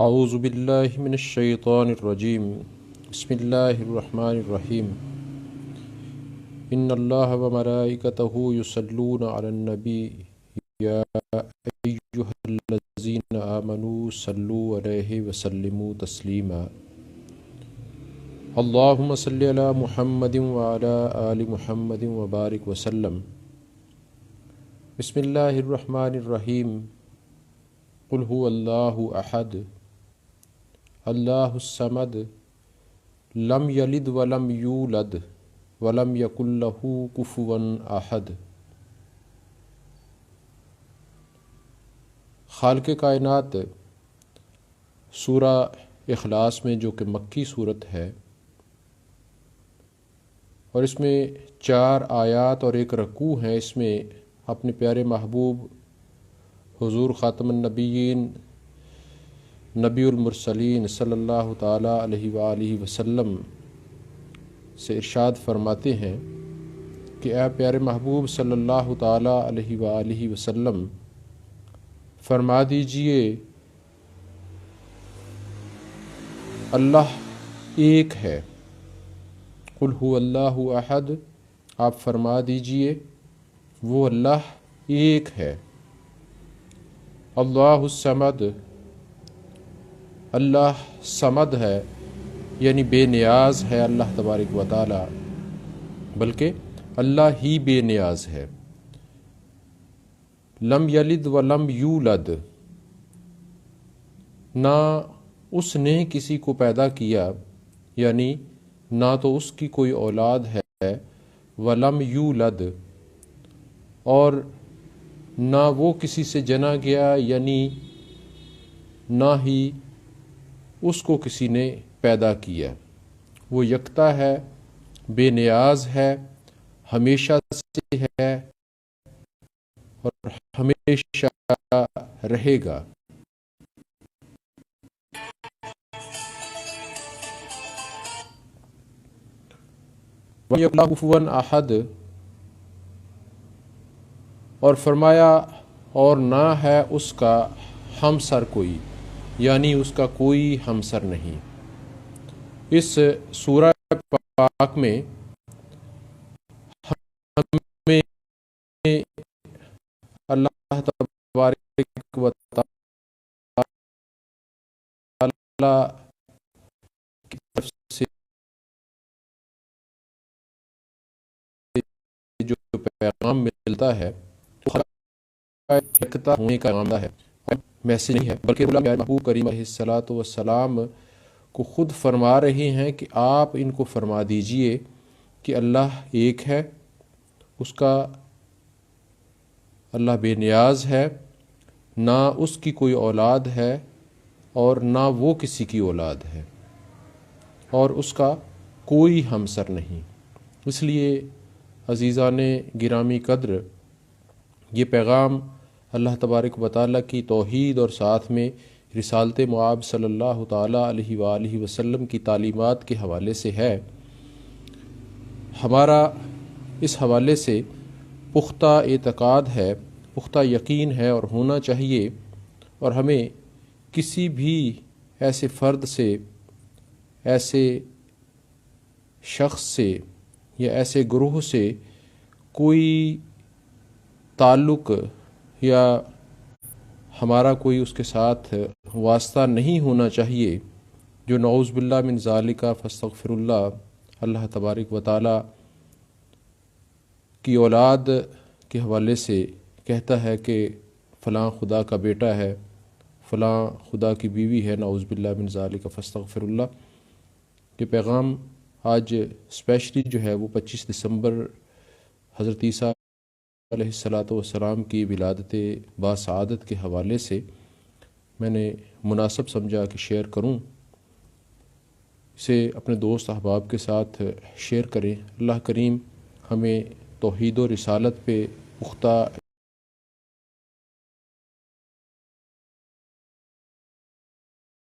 اعوذ باللہ من الشیطان الرجیم بسم اللہ الرحمن الرحیم ان اللہ وملائکتہ یصلون علی النبی یا ایہا الذین آمنوا صلوا علیہ وسلموا تسلیما اللہم صلی علی محمد وعلی آل محمد وبارک وسلم بسم اللہ الرحمن الرحیم قل هو اللہ احد اللہ الصمد لم یلد ولم یولد ولم یکن لہ کفوا احد۔ خالق کائنات سورہ اخلاص میں، جو کہ مکی صورت ہے اور اس میں 4 آیات اور 1 رکوع ہیں، اس میں اپنے پیارے محبوب حضور خاتم النبیین نبی المرسلین صلی اللہ تعالیٰ علیہ وآلہ وسلم سے ارشاد فرماتے ہیں کہ اے پیارے محبوب صلی اللہ تعالیٰ علیہ وآلہ وسلم، فرما دیجئے اللہ ایک ہے۔ قل هو اللہ احد، آپ فرما دیجئے وہ اللہ ایک ہے۔ اللہ الصمد، اللہ صمد ہے، یعنی بے نیاز ہے اللہ تبارک و تعالی، بلکہ اللہ ہی بے نیاز ہے۔ لم یلد ولم یولد، نہ اس نے کسی کو پیدا کیا، یعنی نہ تو اس کی کوئی اولاد ہے، ولم یولد، اور نہ وہ کسی سے جنا گیا، یعنی نہ ہی اس کو کسی نے پیدا کیا۔ وہ یکتا ہے، بے نیاز ہے، ہمیشہ سے ہے اور ہمیشہ رہے گا۔ وَلَمْ يَكُنْ لَهُ كُفُوًا أَحَدٌ، اور فرمایا اور نہ ہے اس کا ہمسر کوئی، یعنی اس کا کوئی ہمسر نہیں۔ اس سورہ پاک میں ہمیں اللہ تبارک و تعالی کی طرف سے جو پیغام ملتا ہے یکتا ہونے کا پیغام ہے، میسج نہیں ہے، بلکہ محبوب کریم علیہ الصلاۃ والسلام کو خود فرما رہے ہیں کہ آپ ان کو فرما دیجئے کہ اللہ ایک ہے، اس کا اللہ بے نیاز ہے، نہ اس کی کوئی اولاد ہے اور نہ وہ کسی کی اولاد ہے، اور اس کا کوئی ہمسر نہیں۔ اس لیے عزیزان گرامی قدر، یہ پیغام اللہ تبارک و تعالیٰ کی توحید اور ساتھ میں رسالت مآب صلی اللہ تعالیٰ علیہ وآلہ وسلم کی تعلیمات کے حوالے سے ہے۔ ہمارا اس حوالے سے پختہ اعتقاد ہے، پختہ یقین ہے اور ہونا چاہیے، اور ہمیں کسی بھی ایسے فرد سے، ایسے شخص سے یا ایسے گروہ سے کوئی تعلق یا ہمارا کوئی اس کے ساتھ واسطہ نہیں ہونا چاہیے جو نعوذ باللہ من ذالک فاستغفر اللہ، اللہ تبارک و تعالی کی اولاد کے حوالے سے کہتا ہے کہ فلاں خدا کا بیٹا ہے، فلاں خدا کی بیوی ہے، نعوذ باللہ من ذالک فاستغفر اللہ۔ یہ پیغام آج اسپیشلی جو ہے وہ 25 دسمبر حضرت عیسیٰ علیہ الصلاۃ والسلام کی ولادت باسعادت کے حوالے سے میں نے مناسب سمجھا کہ شیئر کروں، اسے اپنے دوست احباب کے ساتھ شیئر کریں۔ اللہ کریم ہمیں توحید و رسالت پہ پختہ